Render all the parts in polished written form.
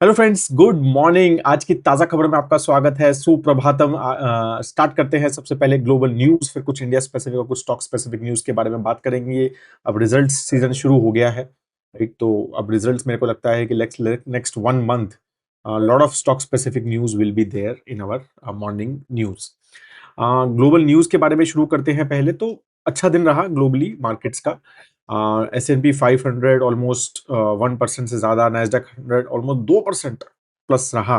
Hello friends, good morning. आज की ताजा खबर में आपका स्वागत है। सुप्रभातम। स्टार्ट करते हैं। सबसे पहले ग्लोबल न्यूज, फिर कुछ इंडिया स्पेसिफिक और कुछ स्टॉक स्पेसिफिक न्यूज के बारे में बात करेंगे। अब रिजल्ट सीजन शुरू हो गया है, राइट? तो अब रिजल्ट्स मेरे को लगता है कि next 1 month lot of stock specific news will be there in our morning news. Global news के बारे में शुरू करते हैं। पहले तो अच्छा दिन रहा ग्लोबली मार्केट्स का। S&P 500 ऑलमोस्ट 1% से ज्यादा, नैस्डैक 100 ऑलमोस्ट 2% प्लस रहा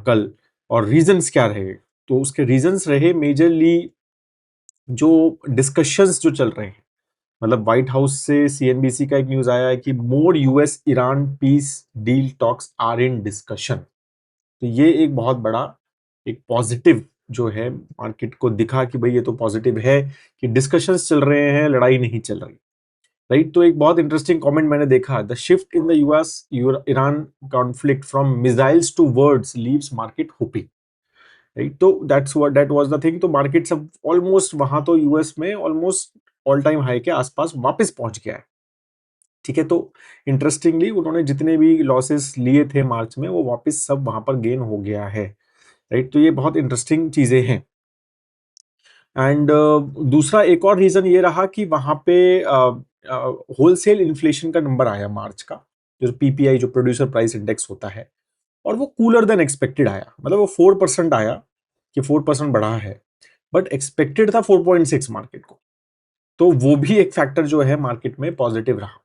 कल। और रीजंस क्या रहे? तो उसके रीजंस रहे मेजरली जो डिस्कशंस जो चल रहे हैं। मतलब व्हाइट हाउस से CNBC का एक न्यूज आया है कि more US Iran peace deal talks are in discussion. तो ये एक बहुत बड़ा एक पॉजिटिव जो है मार्केट को दिखा कि भाई ये तो पॉजिटिव है कि डिस्कशंस चल रहे हैं, लड़ाई नहीं चल रही, राइट? तो एक बहुत इंटरेस्टिंग कमेंट मैंने देखा, the shift in the US Iran conflict from missiles to words leaves market hoping, right? तो दैट वाज द थिंग। तो मार्केट सब ऑलमोस्ट वहां तो US में ऑलमोस्ट ऑल टाइम हाई के आसपास वापस पहुंच गया है। ठीक है, तो इंटरेस्टिंगली उन्होंने जितने भी लॉसेस लिए थे मार्च में वो वापस सब वहां पर गेन हो गया है, राइट? तो ये बहुत इंटरेस्टिंग चीजें हैं। एंड दूसरा एक और रीजन ये रहा कि वहां पे होलसेल इन्फ्लेशन का नंबर आया मार्च का, जो PPI, जो प्रोड्यूसर प्राइस इंडेक्स होता है, और वो कूलर देन एक्सपेक्टेड आया। मतलब वो 4% आया, कि 4% बढ़ा है, बट एक्सपेक्टेड था 4.6 मार्केट को। तो वो भी एक फैक्टर जो है मार्केट में पॉजिटिव रहा।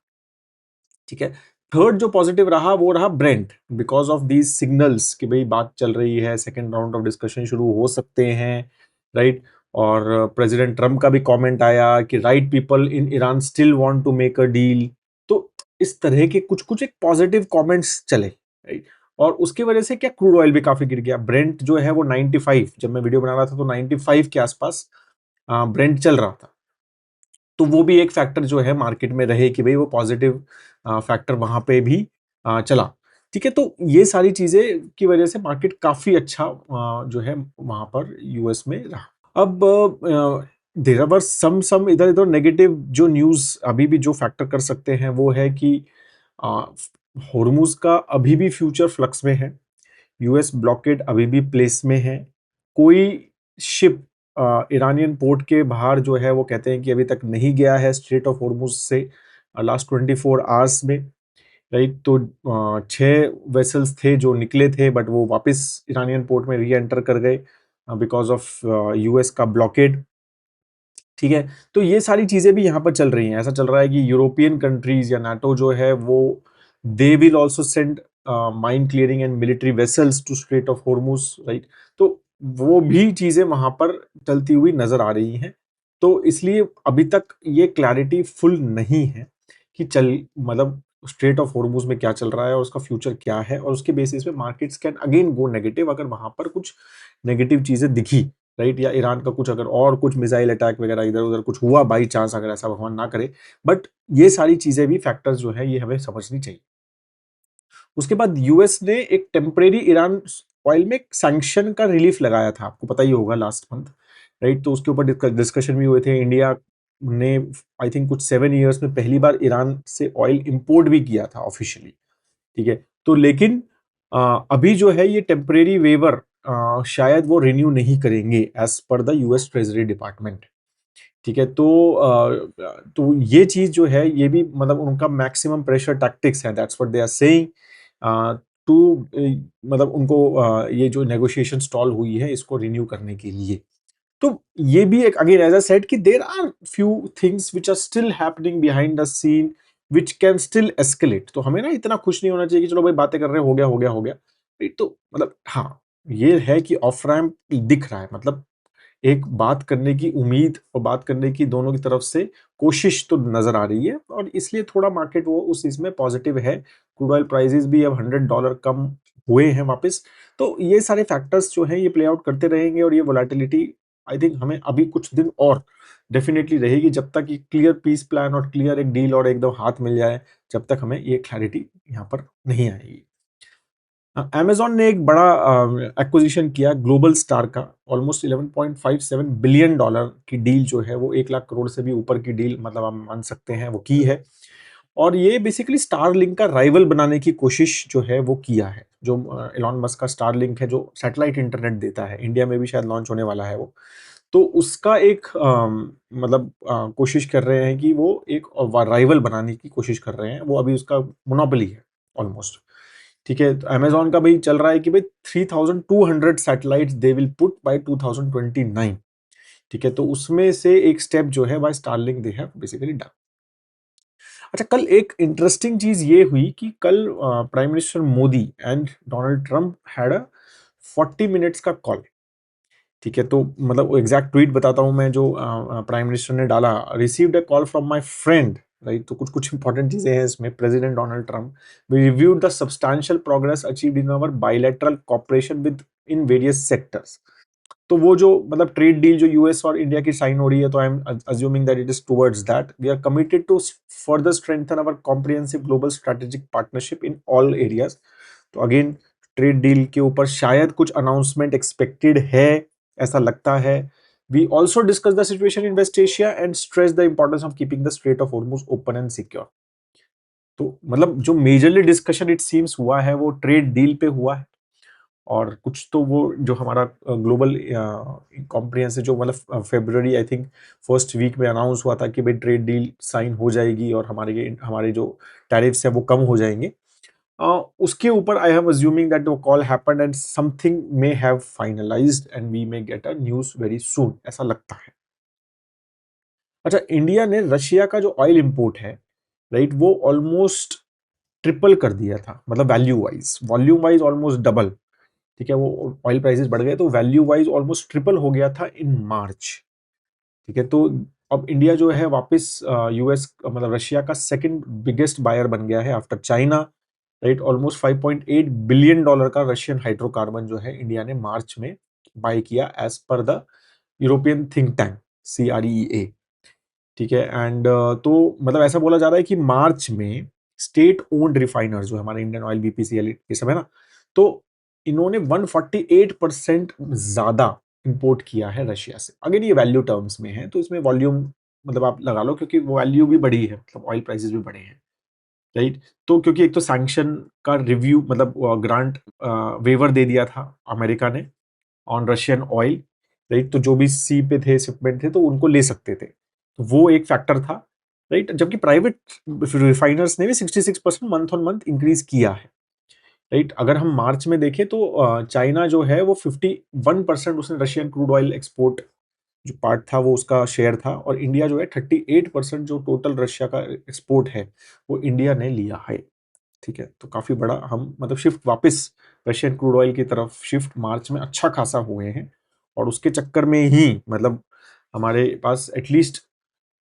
ठीक है, थर्ड जो पॉजिटिव रहा वो रहा Brent, because of these signals कि भाई बात चल रही है, सेकेंड राउंड ऑफ डिस्कशन शुरू हो सकते हैं, राइट? और प्रेसिडेंट ट्रम्प का भी कमेंट आया कि right people in Iran still want to make a deal. तो इस तरह के कुछ कुछ एक पॉजिटिव कमेंट्स चले, राइट? और उसकी वजह से क्या, क्रूड ऑयल भी काफी गिर गया। ब्रेंट जो है वो 95, जब मैं वीडियो बना रहा था तो 95 के आसपास ब्रेंट चल रहा था। तो वो भी एक फैक्टर जो है मार्केट में रहे कि भाई वो पॉजिटिव फैक्टर वहां पे भी चला। ठीक है, तो ये सारी चीजें की वजह से मार्केट काफी अच्छा जो है वहां पर US में रहा। अब देयर वर सम इधर इधर नेगेटिव जो न्यूज अभी भी जो फैक्टर कर सकते हैं वो है कि होर्मुज का अभी भी फ्यूचर फ्लक्स में है। US ब्लॉकेड अभी भी प्लेस में है। कोई शिप ईरानियन पोर्ट के बाहर जो है वो कहते हैं कि अभी तक नहीं गया है स्ट्रेट ऑफ होर्मुज से लास्ट 24 आवर्स में, राइट? तो 6 वेसल्स थे जो निकले थे, बट वो वापस ईरानियन पोर्ट में री एंटर कर गए बिकॉज ऑफ US का ब्लॉकेड। ठीक है, तो ये सारी चीजें भी यहाँ पर चल रही हैं। ऐसा चल रहा है कि यूरोपियन कंट्रीज या नाटो जो है वो they will also send mine clearing and military vessels to strait of Hormuz, right? तो वो भी चीजें वहां पर चलती हुई नजर आ रही हैं। तो इसलिए अभी तक ये क्लैरिटी फुल नहीं है कि चल मतलब स्ट्रेट ऑफ होर्मुज में क्या चल रहा है और उसका फ्यूचर क्या है, और उसके बेसिस पे markets can again go negative अगर वहां पर कुछ नेगेटिव चीजें दिखी, राइट? या ईरान का कुछ अगर और कुछ मिसाइल अटैक वगैरह इधर उधर कुछ हुआ बाई चांस, अगर ऐसा भगवान ना करे। बट ये सारी चीजें भी फैक्टर्स जो है ये हमें समझनी चाहिए। उसके बाद US ने एक टेम्परेरी ईरान ऑयल में सैंक्शन का रिलीफ लगाया था, आपको पता ही होगा लास्ट मंथ, राइट? तो उसके ऊपर डिस्कशन भी हुए थे। इंडिया ने आई थिंक कुछ 7 इयर्स में पहली बार ईरान से ऑयल इंपोर्ट भी किया था ऑफिशियली। ठीक है, तो लेकिन अभी जो है ये टेम्परेरी वेवर शायद वो रिन्यू नहीं करेंगे as per the US treasury department. ठीक है, तो ये चीज जो है ये भी मतलब उनका मैक्सिमम प्रेशर टैक्टिक्स है, that's what they are saying to, मतलब उनको ये जो नेगोशिएशन स्टॉल हुई है इसको रिन्यू करने के लिए। तो ये भी एक अगेन एज आई सेड कि there are few things which are still happening behind the scene which can still escalate. तो हमें ना इतना खुश नहीं होना चाहिए कि चलो भाई बातें कर रहे हैं, हो गया हो गया हो गया। तो मतलब हाँ, ये है कि ऑफ रैंप दिख रहा है, मतलब एक बात करने की उम्मीद और बात करने की दोनों की तरफ से कोशिश तो नजर आ रही है, और इसलिए थोड़ा मार्केट वो उस इसमें पॉजिटिव है। क्रूड ऑयल प्राइसेस भी अब $100 कम हुए हैं वापस। तो ये सारे फैक्टर्स जो हैं ये प्ले आउट करते रहेंगे, और ये वोलेटिलिटी आई थिंक हमें अभी कुछ दिन और डेफिनेटली रहेगी, जब तक ये क्लियर पीस प्लान और क्लियर एक डील और एकदम हाथ मिल जाए, जब तक हमें ये क्लैरिटी यहाँ पर नहीं आएगी। अमेजॉन ने एक बड़ा एक्विजिशन किया ग्लोबल स्टार का, ऑलमोस्ट $11.57 बिलियन की डील जो है वो 1 लाख करोड़ से भी ऊपर की डील, मतलब आप मान सकते हैं वो की है। और ये बेसिकली स्टारलिंक का राइवल बनाने की कोशिश जो है वो किया है। जो एलॉन मस्क का स्टारलिंक है, जो सैटेलाइट इंटरनेट देता है, इंडिया में भी शायद लॉन्च होने वाला है वो। तो उसका एक मतलब कोशिश कर रहे हैं कि वो एक राइवल बनाने की कोशिश कर रहे हैं। वो अभी उसका मोनोपोली है ऑलमोस्ट। ठीक है, तो अमेज़न का भाई चल रहा है कि भाई 3200 satellites they will put buy 2029। ठीक है, तो उसमें से एक स्टेप जो है by Starlink they have basically done. अच्छा, कल एक इंटरेस्टिंग चीज ये हुई कि कल prime minister Modi and Donald Trump had a 40 minutes का कॉल। ठीक है, तो मतलब एग्जैक्ट ट्वीट बताता हूं मैं, जो प्राइम मिनिस्टर ने डाला, received a call from my friend. Right, तो कुछ कुछ इंपॉर्टेंट चीजें हैं इसमें। President Donald Trump, we reviewed the substantial progress achieved in our bilateral cooperation with in various sectors. तो वो जो मतलब ट्रेड डील जो यूएस और इंडिया की साइन हो रही है, तो I am assuming that it is towards that we are committed to further strengthen our comprehensive global strategic partnership in all areas. तो अगेन ट्रेड डील के ऊपर शायद कुछ अनाउंसमेंट एक्सपेक्टेड है, ऐसा लगता है। We also discuss the situation in West Asia and stress the importance of keeping the Strait of Hormuz open and secure. तो मतलब जो मेजरली डिस्कशन इट सीम्स हुआ है वो ट्रेड डील पे हुआ है, और कुछ तो वो जो हमारा ग्लोबल कॉम्प्रिहेंसिव जो मतलब फरवरी आई थिंक फर्स्ट वीक में अनाउंस हुआ था कि भाई ट्रेड डील साइन हो जाएगी और हमारे हमारे जो टैरिफ्स है वो कम हो जाएंगे। उसके ऊपर आई एम अज्यूमिंग दैट वो call happened and something may have finalised and we may get a news very soon, ऐसा लगता है। अच्छा, इंडिया ने रशिया का जो ऑयल इंपोर्ट है, राइट, वो ऑलमोस्ट ट्रिपल कर दिया था, मतलब value wise, volume wise almost double. ठीक है, वो ऑयल प्राइसेस बढ़ गए तो वैल्यू वाइज ऑलमोस्ट ट्रिपल हो गया था इन मार्च। ठीक है, तो अब इंडिया जो है वापस यूएस मतलब रशिया का सेकंड बिगेस्ट बायर बन गया है after China. Right, almost 5.8 billion dollar का रशियन हाइड्रोकार्बन जो है इंडिया ने मार्च में बाय किया, as per the European think tank CREA। ठीक है, एंड तो मतलब ऐसा बोला जा रहा है कि मार्च में स्टेट ओन्ड रिफाइनर्स जो हमारे इंडियन ऑयल, BPCL, ये सब है ना, तो इन्होंने 148% ज्यादा इंपोर्ट किया है रशिया से। अगर ये वैल्यू टर्म्स में है तो इसमें वॉल्यूम मतलब आप लगा लो, क्योंकि वैल्यू भी बढ़ी है, मतलब ऑयल प्राइसेस भी बढ़े हैं। राइट, तो क्योंकि एक तो सैंक्शन का रिव्यू मतलब ग्रांट वेवर दे दिया था अमेरिका ने ऑन रशियन ऑयल। राइट, तो जो भी सी पे थे, शिपमेंट थे, तो उनको ले सकते थे, तो वो एक फैक्टर था। राइट, जबकि प्राइवेट रिफाइनर्स ने भी 66% मंथ ऑन मंथ इंक्रीज किया है। राइट, अगर हम मार्च में देखें तो चाइना जो है वो 51% उसने रशियन क्रूड ऑयल एक्सपोर्ट जो पार्ट था वो उसका शेयर था, और इंडिया जो है 38% जो टोटल रशिया का एक्सपोर्ट है वो इंडिया ने लिया है। ठीक है, तो काफी बड़ा हम मतलब शिफ्ट वापस रशियन क्रूड ऑयल की तरफ शिफ्ट मार्च में अच्छा खासा हुए हैं। और उसके चक्कर में ही मतलब हमारे पास एटलीस्ट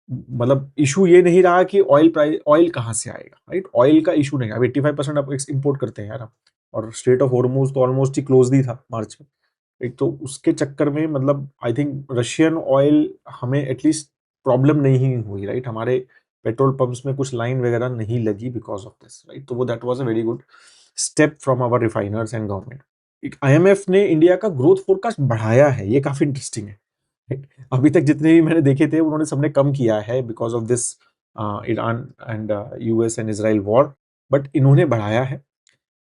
मतलब इशू ये नहीं रहा कि ऑयल प्राइस, ऑयल कहाँ से आएगा। राइट, ऑयल का इशू नहीं, अब 85% अब इंपोर्ट करते हैं यार हम, और स्ट्रेट ऑफ हॉर्मुज तो ऑलमोस्ट ही क्लोज ही था मार्च में। एक तो उसके चक्कर में मतलब आई थिंक रशियन ऑयल हमें एटलीस्ट प्रॉब्लम नहीं हुई। राइट, हमारे पेट्रोल पंप्स में कुछ लाइन वगैरह नहीं लगी बिकॉज ऑफ दिस। राइट, तो वो that was a very good step from our refiners and government. एक IMF ने इंडिया का ग्रोथ फोरकास्ट बढ़ाया है, ये काफी इंटरेस्टिंग है। Right? अभी तक जितने भी मैंने देखे थे उन्होंने सबने कम किया है because of this Iran and US and Israel war, but इन्होंने बढ़ाया है।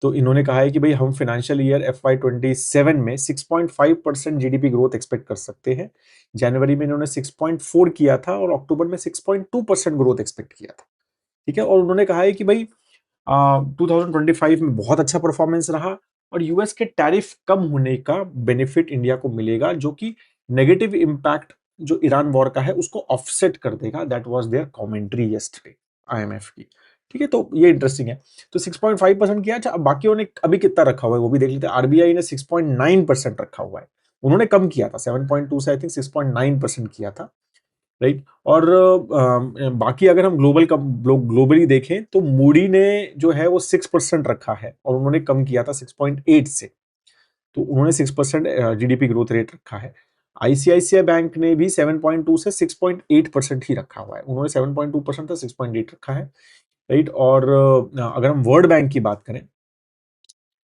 तो इन्होंने कहा है कि भाई हम फाइनेंशियल ईयर FY27 में 6.5% GDP ग्रोथ एक्सपेक्ट कर सकते हैं। जनवरी में इन्होंने 6.4 किया था और अक्टूबर में 6.2% ग्रोथ एक्सपेक्ट किया था। ठीक है, और उन्होंने कहा है कि भाई 2025 में बहुत अच्छा परफॉर्मेंस रहा, और यूएस के टैरिफ कम होने का बेनिफिट इंडिया को मिलेगा, जो कि नेगेटिव इम्पैक्ट जो ईरान वॉर का है उसको ऑफसेट कर देगा। That was their commentary yesterday IMF की। ठीक है, तो ये इंटरेस्टिंग है। तो 6.5% किया। अच्छा, अब बाकियों ने अभी कितना रखा हुआ है वो भी देख लेते हैं। RBI ने 6.9% रखा हुआ है, उन्होंने कम किया था 7.2 से आई थिंक 6.9% किया था। राइट, और बाकी अगर हम ग्लोबली देखें तो मूडी ने जो है वो 6% रखा है, और उन्होंने कम किया था 6.8 से। तो उन्होंने 6% GDP ग्रोथ रेट रखा है। ICICI बैंक ने भी 7.2 से 6.8% ही रखा हुआ है, उन्होंने 7.2% था, 6.8 रखा है। राइट, और अगर हम वर्ल्ड बैंक की बात करें,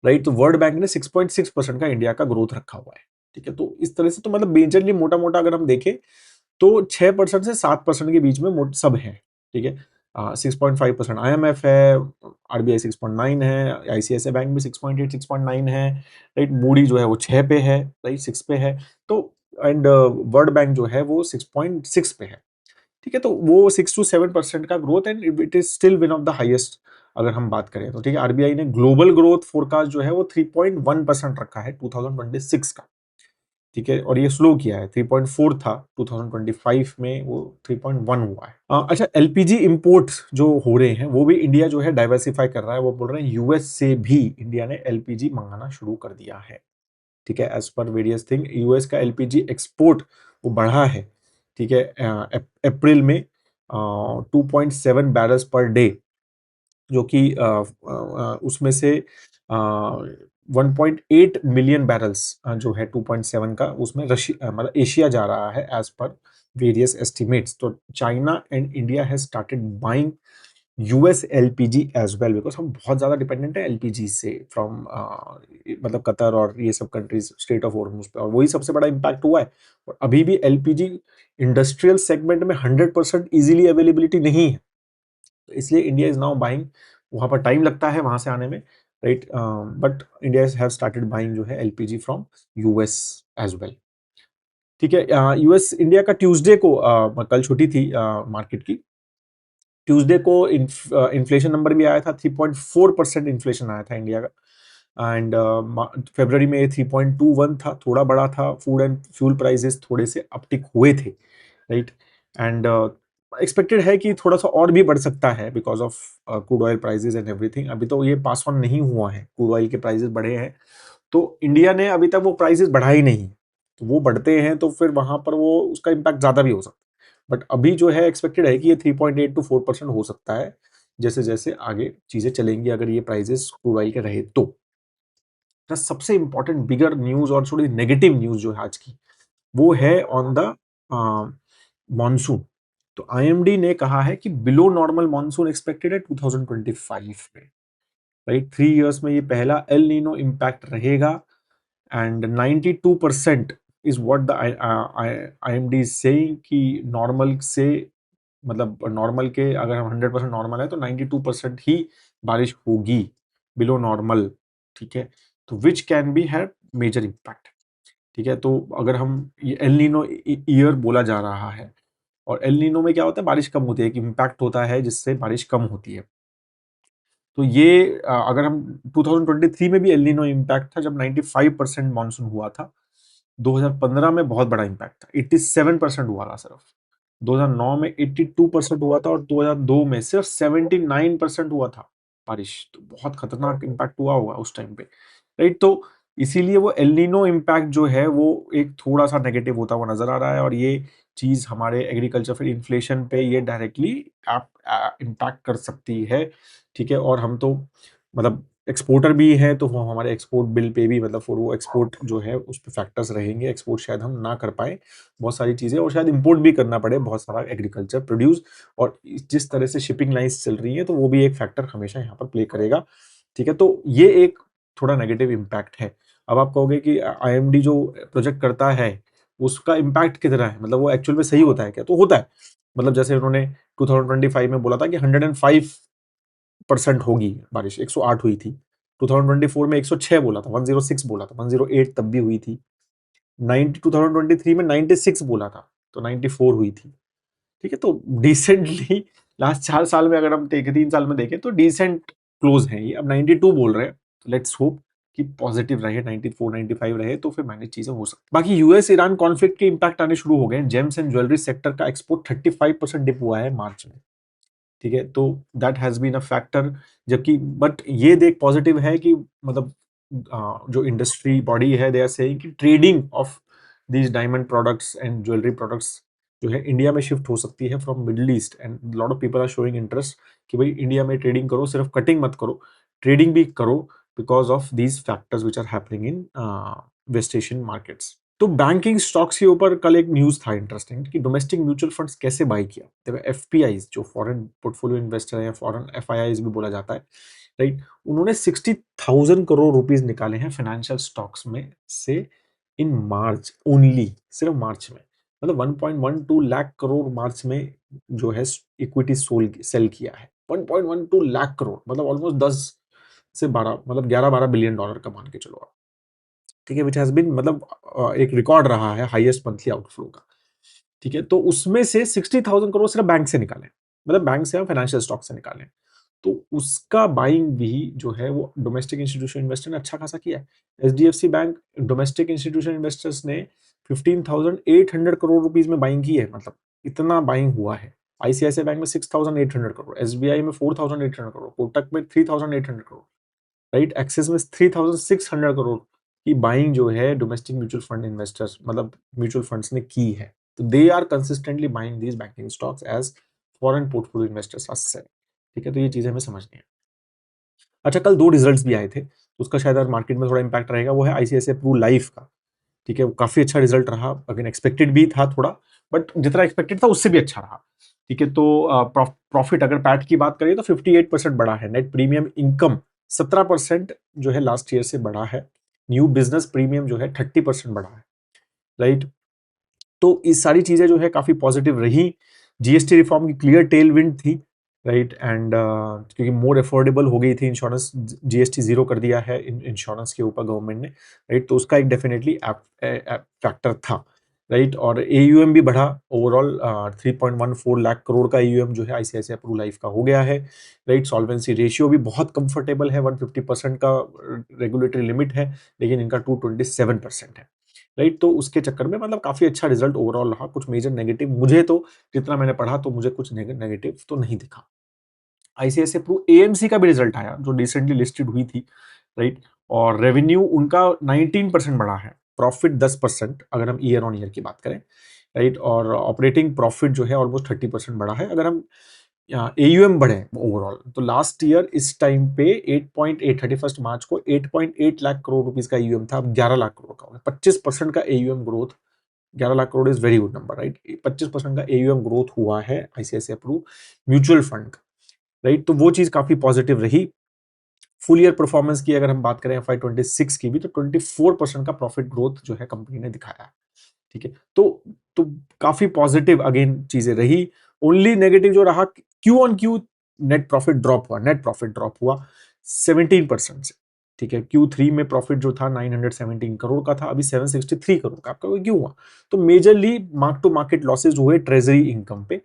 राइट, तो वर्ल्ड बैंक ने 6.6% का इंडिया का ग्रोथ रखा हुआ है। ठीक है, तो इस तरह से तो मतलब मेजरली मोटा मोटा अगर हम देखें तो 6% से 7% के बीच में सब है। ठीक है, 6.5% IMF है, RBI 6.9 है, ICICI बैंक भी 6.8 6.9 है, राइट। मूडी जो है वो 6 पे है, राइट, 6 पे है। तो एंड वर्ल्ड बैंक जो है वो 6.6 पे है। ठीक है, तो वो 6 to 7% का growth, and it is still one of the highest अगर हम बात करें तो। ठीक है, आरबीआई ने ग्लोबल ग्रोथ फोरकास्ट जो है वो 3.1% रखा है 2026 का। ठीक है, और ये स्लो किया है, 3.4 था 2025 में, वो 3.1 हुआ है। अच्छा, एलपीजी इंपोर्ट जो हो रहे हैं वो भी इंडिया जो है डाइवर्सिफाई कर रहा है। वो बोल रहे हैं यूएस से भी इंडिया ने एलपीजी मंगाना शुरू कर दिया है। ठीक है, as per various thing US का एलपीजी एक्सपोर्ट वो बढ़ा है। ठीक है, अप्रैल में 2.7 बैरल्स पर डे, जो कि उसमें से 1.8 मिलियन बैरल्स जो है 2.7 का, उसमें रशिया मतलब एशिया जा रहा है एज पर वेरियस एस्टिमेट्स। तो China and India has started buying US LPG as well, because हम बहुत ज्यादा डिपेंडेंट है एलपीजी से फ्रॉम मतलब कतर और ये सब कंट्रीज, स्टेट ऑफ हॉर्मुज पे, और वही सबसे बड़ा इम्पैक्ट हुआ है। और अभी भी एलपीजी इंडस्ट्रियल सेगमेंट में 100% इजीली अवेलेबिलिटी नहीं है, तो इसलिए इंडिया इज नाउ बाइंग। वहां पर टाइम लगता है वहां से आने में, right, but India have started buying जो है LPG from US as well. ठीक है, यूएस इंडिया का ट्यूसडे को कल छुट्टी थी मार्केट की। ट्यूसडे को इन्फ्लेशन नंबर भी आया था, 3.4% इन्फ्लेशन आया था इंडिया का। एंड फरवरी में 3.21 था, थोड़ा बड़ा था। फूड एंड फ्यूल प्राइसेस थोड़े से अपटिक हुए थे, राइट। एंड एक्सपेक्टेड है कि थोड़ा सा और भी बढ़ सकता है because of crude oil prices and everything. अभी तो ये पास ऑन नहीं हुआ है, क्रूड ऑयल के प्राइसेस बढ़े हैं, तो इंडिया ने अभी तक वो प्राइसेस बढ़ा ही नहीं। तो वो बढ़ते हैं तो फिर वहां पर वो उसका इम्पैक्ट ज्यादा भी हो सकता है। बट अभी जो है एक्सपेक्टेड है कि ये 3.8 to 4% हो सकता है, जैसे जैसे आगे चीजें चलेंगी, अगर ये प्राइसेस क्रूड ऑयल के रहे तो। सबसे इंपॉर्टेंट बिगर न्यूज और थोड़ी नेगेटिव न्यूज जो है आज की, वो है ऑन द मॉनसून। तो आईएमडी ने कहा है कि बिलो नॉर्मल मॉनसून एक्सपेक्टेड है 2025 में, राइट। 3 इयर्स में ये पहला एल नीनो इम्पैक्ट रहेगा, and 92% is what the IMD is saying कि नॉर्मल से, मतलब नॉर्मल के अगर हम 100% नॉर्मल है तो 92% ही बारिश होगी बिलो नॉर्मल। ठीक है, तो which can be have major impact. ठीक है, तो अगर हम ये एल नीनो ईयर बोला जा रहा है, और एल नीनो में क्या होता है, बारिश कम होती है, एक इम्पैक्ट होता है जिससे बारिश कम होती है। तो ये अगर हम 2023 में भी एल नीनो इम्पैक्ट था जब 95% मानसून हुआ था। 2015 में बहुत बड़ा इम्पैक्ट था, 87% हुआ था सिर्फ। 2009 में 82% हुआ था, और 2002 में सिर्फ 79% हुआ था बारिश। तो बहुत खतरनाक इम्पैक्ट हुआ होगा उस टाइम पे, राइट। तो इसीलिए वो एल नीनो इम्पैक्ट जो है वो एक थोड़ा सा नेगेटिव होता हुआ नजर आ रहा है, और ये चीज हमारे एग्रीकल्चर फिर इन्फ्लेशन पे ये डायरेक्टली इम्पैक्ट कर सकती है। ठीक है, और हम तो मतलब एक्सपोर्टर भी है, तो वो हमारे एक्सपोर्ट बिल पे भी, मतलब वो एक्सपोर्ट जो है उस पर फैक्टर्स रहेंगे। एक्सपोर्ट शायद हम ना कर पाए बहुत सारी चीजें, और शायद इंपोर्ट भी करना पड़े बहुत सारा एग्रीकल्चर प्रोड्यूस। और जिस तरह से शिपिंग लाइन्स चल रही है, तो वो भी एक फैक्टर हमेशा यहाँ पर प्ले करेगा। ठीक है, तो ये एक थोड़ा नेगेटिव इम्पैक्ट है। अब आप कहोगे कि आईएमडी जो प्रोजेक्ट करता है उसका इम्पैक्ट कितना है, मतलब वो एक्चुअल में सही होता है क्या? तो होता है, मतलब जैसे उन्होंने 2025 में बोला था कि 105% होगी बारिश, 108 हुई थी। 2024 में 106 बोला था, 106 बोला था, 108 तब भी हुई थी। 2023 में 96 बोला था, तो 94 हुई थी। ठीक है, तो डिसेंटली लास्ट 4 साल में अगर हम 3 साल में देखें तो डिसेंट क्लोज है ये। अब 92 बोल रहे हैं, तो लेट्स होप कि पॉजिटिव रहे, 94 95 रहे, तो फिर मैनेज चीजें हो सकती। बाकी यूएस ईरान कॉन्फ्लिक्ट के इंपैक्ट आने शुरू हो गए। जेम्स एंड ज्वेलरी सेक्टर का एक्सपोर्ट 35% डिप हुआ है मार्च में। ठीक है, तो that has been a factor. जबकि बट ये देख पॉजिटिव है कि मतलब जो इंडस्ट्री बॉडी है, दे आर सेइंग कि trading of these diamond products and jewellery products जो है इंडिया में शिफ्ट हो सकती है from Middle East, and lot of people are showing interest कि भाई इंडिया में ट्रेडिंग करो, सिर्फ कटिंग मत करो, ट्रेडिंग भी करो, because of these factors which are happening in West Asian markets. तो बैंकिंग स्टॉक्स के ऊपर कल एक न्यूज था इंटरेस्टिंग कि डोमेस्टिक म्यूचुअल फंड्स कैसे बाय किया। देखो एफपीआईज जो फॉरेन पोर्टफोलियो इन्वेस्टर है, या फॉरेन एफआईआईज भी बोला जाता है, राइट, उन्होंने 60,000 करोड़ रुपीस निकाले हैं फाइनेंशियल स्टॉक्स में से इन मार्च ओनली, सिर्फ मार्च में। मतलब 1.12 लाख करोड़ मार्च में जो है इक्विटी सेल किया है 1.12 लाख करोड़, मतलब ऑलमोस्ट 10 से 12, मतलब 11-12 बिलियन डॉलर का मान के चलो आप, ठीक है, विच हैज बीन, मतलब एक रिकॉर्ड रहा है हाईएस्ट मंथली आउटफ्लो का, ठीक है। तो उसमें से 60,000 करोड़ सिर्फ बैंक से निकाले, मतलब बैंक से हम फाइनेंशियल स्टॉक से निकाले, तो उसका बाइंग भी जो है वो डोमेस्टिक इंस्टीट्यूशन इन्वेस्टर ने अच्छा खासा किया है। HDFC bank domestic institution investors ने 15,800 करोड़ रुपीस में बाइंग की है, मतलब इतना बाइंग हुआ है। आईसीआईसीआई बैंक में 6,800 करोड़, एसबीआई में 4,800 करोड़, कोटक में 3,800 करोड़, राइट, एक्सिस में 3,600 करोड़ की बाइंग जो है डोमेस्टिक म्यूचुअल फंड इन्वेस्टर्स, मतलब म्यूचुअल फंड्स ने की है। तो they are consistently buying these banking stocks as foreign portfolio investors are sell, ठीक है। तो ये चीजें हमें समझनी है। अच्छा, कल दो रिजल्ट्स भी आए थे, तो उसका शायद मार्केट में थोड़ा इंपैक्ट रहेगा, वो है आईसीआईसीआई प्रू लाइफ का, ठीक है। वो काफी अच्छा रिजल्ट रहा, अगेन एक्सपेक्टेड भी था थोड़ा, बट जितना एक्सपेक्टेड था उससे भी अच्छा रहा, ठीक है। तो प्रॉफिट अगर पैट की बात करें तो 58% बढ़ा है, नेट प्रीमियम इनकम 17% जो है लास्ट ईयर से बढ़ा है, न्यू बिजनेस प्रीमियम जो है 30% बढ़ा है, राइट। तो इस सारी चीजें जो है काफी पॉजिटिव रही। जीएसटी रिफॉर्म की क्लियर टेल विंड थी, राइट, एंड क्योंकि मोर अफोर्डेबल हो गई थी इंश्योरेंस, जीएसटी जीरो कर दिया है इंश्योरेंस के ऊपर गवर्नमेंट ने, राइट, तो उसका एक डेफिनेटली फैक्टर था, राइट। और एयूएम भी बढ़ा, ओवरऑल 3.14 लाख करोड़ का एयूएम जो है आईसीआईसीआई प्रू लाइफ का हो गया है, राइट। सॉल्वेंसी रेशियो भी बहुत कंफर्टेबल है, 150% का रेगुलेटरी लिमिट है, लेकिन इनका 227% है, राइट। तो उसके चक्कर में मतलब काफी अच्छा रिजल्ट ओवरऑल रहा, कुछ मेजर नेगेटिव मुझे तो, जितना मैंने पढ़ा तो मुझे कुछ नेगेटिव तो नहीं दिखा। आईसीआईसीआई प्रू एएमसी का भी रिजल्ट आया जो रिसेंटली लिस्टेड हुई थी, राइट, और रेवेन्यू उनका 19% बढ़ा है, प्रॉफिट 10% अगर हम ईयर ऑन ईयर की बात करें, राइट, और ऑपरेटिंग प्रॉफिट जो है ऑलमोस्ट 30% बढ़ा है। अगर हम एयूएम बढ़े ओवरऑल तो लास्ट ईयर इस टाइम पे 8.8 31 मार्च को 8.8 लाख करोड़ रुपीस का एयूएम था, अब 11 लाख करोड़ का हो गया, 25% का AUM growth, 11 lakh crore is very good number, right. 25% का एयूएम ग्रोथ हुआ है ICICI Pru mutual fund, right. तो वो चीज काफी पॉजिटिव रही। फुल ईयर परफॉर्मेंस की अगर हम बात करें FY26 की भी, तो 24% का प्रॉफिट ग्रोथ जो है कंपनी ने दिखाया है, ठीक है। तो काफी पॉजिटिव अगेन चीजें रही। ओनली नेगेटिव जो रहा, Q on Q net profit drop हुआ, नेट प्रॉफिट ड्रॉप हुआ 17% से, ठीक है। Q3 में प्रॉफिट जो था 917 करोड़ का था, अभी 763 करोड़ का, आपका क्यों हुआ? तो majorly mark to market losses हुए ट्रेजरी इनकम पे,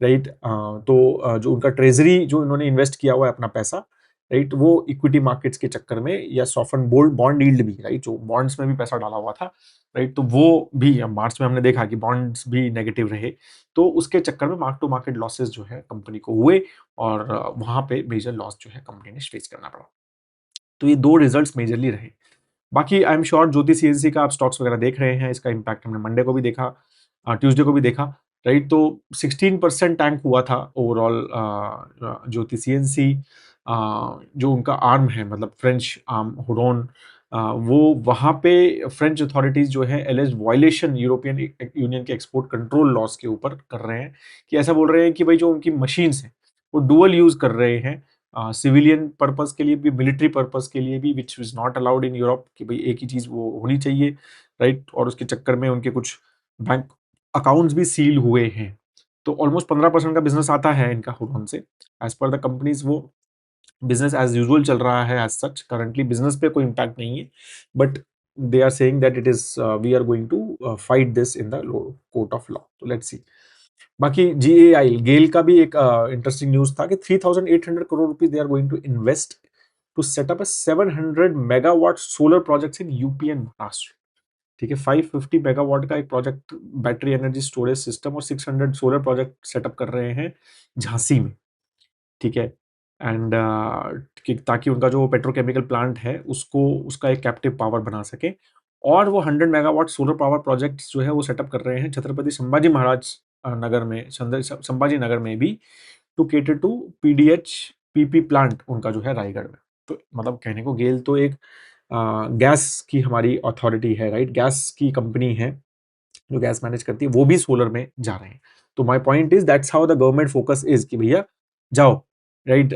राइट। तो जो उनका ट्रेजरी जो इन्होंने इन्वेस्ट किया हुआ है अपना पैसा, राइट, वो इक्विटी मार्केट्स के चक्कर में, या सॉफ्टन बोल्ड बॉन्ड यील्ड भी, राइट, जो बॉन्ड्स में भी पैसा डाला हुआ था, राइट, तो वो भी मार्च में हमने देखा कि बॉन्ड्स भी नेगेटिव रहे, तो उसके चक्कर में मार्क टू मार्केट लॉसेस जो है कंपनी को हुए, और वहां पे मेजर लॉस जो है कंपनी ने फेस करना पड़ा। तो ये दो रिजल्ट्स मेजरली रहे। बाकी I am sure Jyoti CNC का आप स्टॉक्स वगैरह देख रहे हैं, इसका इम्पैक्ट हमने मंडे को भी देखा, ट्यूसडे को भी देखा, राइट। तो 16% टैंक हुआ था ओवरऑल ज्योति सीएनसी, जो उनका आर्म है, मतलब फ्रेंच आर्म हुडोन, वो वहाँ पे फ्रेंच अथॉरिटीज जो है एलिज वायलेशन यूरोपियन यूनियन के एक्सपोर्ट कंट्रोल लॉस के ऊपर कर रहे हैं, कि ऐसा बोल रहे हैं कि भाई जो उनकी मशीन्स हैं वो डुअल यूज कर रहे हैं, सिविलियन पर्पस के लिए भी, मिलिट्री पर्पस के लिए भी, which is not allowed in Europe, कि भाई एक ही चीज वो होनी चाहिए, राइट। और उसके चक्कर में उनके कुछ बैंक अकाउंट्स भी सील हुए हैं। तो ऑलमोस्ट 15% का बिजनेस आता है इनका हुडोन से, एज पर द कंपनीज वो बिजनेस एज यूजुअल चल रहा है, एज सच करंटली बिजनेस पे कोई इम्पैक्ट नहीं है, but they are saying that it is, we are going to fight this in the court of law, तो लेट्स सी। बाकी जीएआई गेल का भी एक इंटरेस्टिंग न्यूज था कि 3,800 crore rupees they are going to invest to set up 700 megawatt solar projects in UP and Maharashtra, ठीक है। 550 megawatt का एक project battery energy storage system और 600 सोलर प्रोजेक्ट सेटअप कर रहे हैं झांसी में, ठीक है। एंड ताकि उनका जो पेट्रोकेमिकल प्लांट है उसको, उसका एक कैप्टिव पावर बना सके, और वो 100 मेगावाट सोलर पावर प्रोजेक्ट जो है वो सेटअप कर रहे हैं छत्रपति संभाजी महाराज नगर में, संभाजी नगर में भी, to cater to PDH PP plant उनका जो है रायगढ़ में। तो मतलब कहने को गेल तो एक गैस की हमारी अथॉरिटी है, राइट, गैस की कंपनी है जो गैस मैनेज करती है, वो भी सोलर में जा रहे हैं। तो my point is that's how the government focus is, कि भैया जाओ, राइट,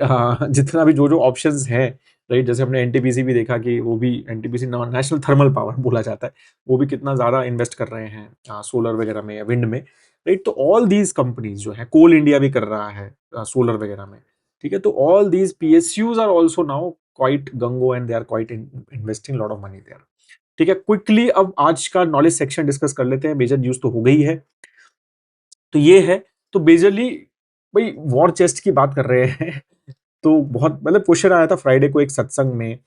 जितना भी जो जो ऑप्शंस हैं, राइट, जैसे हमने एनटीपीसी भी देखा कि वो भी, एनटीपीसी नेशनल थर्मल पावर बोला जाता है, वो भी कितना ज्यादा इन्वेस्ट कर रहे हैं सोलर वगैरह में या विंड में, राइट। तो ऑल दीज कंपनीज जो है, कोल इंडिया भी कर रहा है सोलर वगैरह में, ठीक है। तो all these PSUs are also now quite gung ho and they are quite investing lot of money there, ठीक है। क्विकली अब आज का नॉलेज सेक्शन डिस्कस कर लेते हैं, मेजर न्यूज तो हो गई है। तो ये है, तो मेजरली भाई वॉर चेस्ट की बात कर रहे हैं। तो बहुत मतलब क्वेश्चन आया था फ्राइडे को एक सत्संग में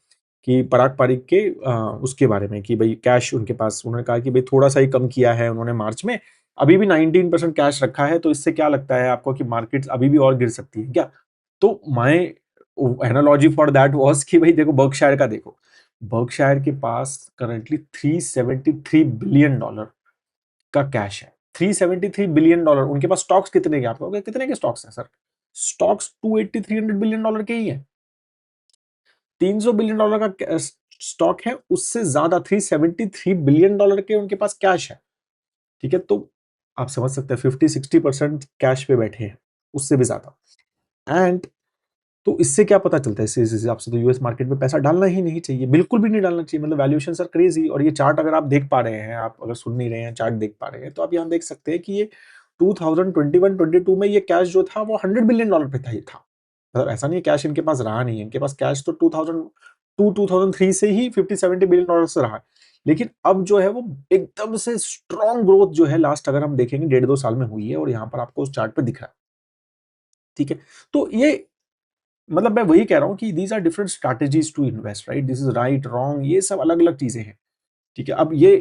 कि पराग पारिक के उसके बारे में कि भाई कैश उनके पास, उन्होंने कहा कि भाई थोड़ा सा ही कम किया है उन्होंने मार्च में, अभी भी 19% कैश रखा है, तो इससे क्या लगता है आपको कि मार्केट्स अभी भी और गिर सकती है क्या? तो my analogy for that was कि भाई देखो बर्कशायर का देखो, बर्कशायर के पास करंटली $373 बिलियन का कैश है। $373 बिलियन। उनके पास स्टॉक्स कितने के, आपको कहोगे कितने के स्टॉक्स हैं सर? स्टॉक्स 280 $300 बिलियन के ही है। $300 बिलियन का स्टॉक है, उससे ज्यादा $373 बिलियन के उनके पास कैश है, ठीक है। तो आप समझ सकते हैं 50-60% कैश पे बैठे हैं, उससे भी ज्यादा। एंड तो इससे क्या पता चलता है, इस हिसाब से तो यूएस मार्केट में पैसा डालना ही नहीं चाहिए, बिल्कुल भी नहीं डालना चाहिए। मतलब वैल्यूएशन आर क्रेजी। और ये चार्ट अगर आप देख पा रहे हैं, आप अगर सुन नहीं रहे हैं, चार्ट देख पा रहे हैं, तो आप यहाँ देख सकते हैं कि ये 2021-22 में ये कैश जो था वो $100 बिलियन पे था, ये था। मतलब ऐसा नहीं है कैश इनके पास रहा नहीं है, इनके पास कैश तो 2002-2003 से ही $50-70 बिलियन से रहा है। लेकिन अब जो है वो एकदम से स्ट्रॉन्ग ग्रोथ जो है लास्ट अगर हम देखेंगे 1.5-2 साल में हुई है, और यहाँ पर आपको उस चार्ट पे दिख रहा है, ठीक है। तो ये मतलब मैं वही कह रहा हूँ कि these are different strategies to invest, right. This is right wrong, ये सब अलग अलग चीजें हैं, ठीक है। अब ये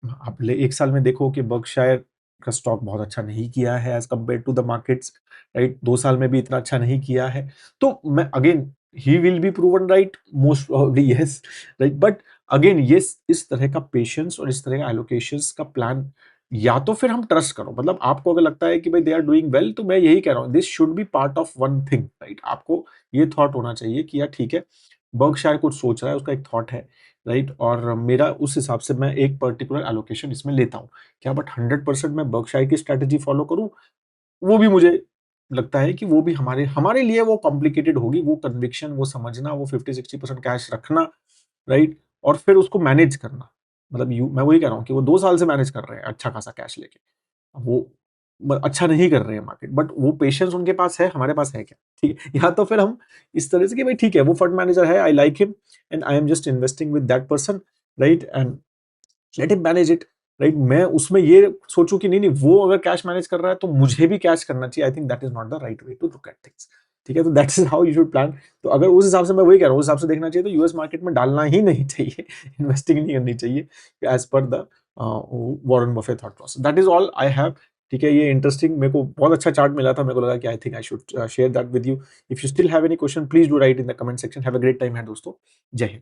आप एक साल में देखो कि बर्कशायर का स्टॉक बहुत अच्छा नहीं किया है as compare to the markets, right. 2 साल में भी इतना अच्छा नहीं किया है। तो मैं again, he will be proven right most probably, yes, right. But again ये इस तरह का पेशेंस और इस तरह का एलोकेशंस का प्लान, या तो फिर हम ट्रस्ट करो, मतलब आपको अगर लगता है कि भाई दे आर डूइंग वेल, तो मैं यही कह रहा हूँ this should be part of one thing, right. आपको ये थॉट होना चाहिए कि यार ठीक है, बर्कशायर कुछ सोच रहा है, उसका एक थॉट है, राइट। और मेरा उस हिसाब से मैं एक पर्टिकुलर एलोकेशन इसमें लेता हूँ क्या, बट 100% मैं बर्कशायर की स्ट्रेटेजी फॉलो करूँ, वो भी मुझे लगता है कि वो भी हमारे हमारे लिए वो कॉम्प्लिकेटेड होगी, वो कन्विक्शन, वो समझना, वो 50-60% कैश रखना, राइट। और फिर उसको मैनेज करना। मतलब मैं वही कह रहा हूँ कि वो 2 साल से मैनेज कर रहे हैं अच्छा खासा कैश लेके, वो अच्छा नहीं कर रहे हैं मार्केट, बट वो पेशेंस उनके पास है, हमारे पास है क्या, ठीक है। या तो फिर हम इस तरह से कि भाई ठीक है वो फंड मैनेजर है, I like him and I am just investing with that person, right, and let him manage it, right. मैं उसमें ये सोचूं कि नहीं नहीं वो अगर कैश मैनेज कर रहा है तो मुझे भी कैश करना चाहिए, I think that is not the right way to look at things, ठीक है। तो that is how you should plan. तो अगर उस हिसाब से, मैं वही कह रहा हूँ, उस हिसाब से देखना चाहिए, तो यूएस मार्केट में डालना ही नहीं चाहिए, इन्वेस्टिंग नहीं करनी चाहिए as per the Warren Buffett thought process. That is all I have, ठीक है। ये इंटरेस्टिंग, मेरे को बहुत अच्छा चार्ट मिला था, मेरे को लगा कि I think I should share that with you. If you still have any question please do right in the comment section. Have a great time है दोस्तों, जय हिंद।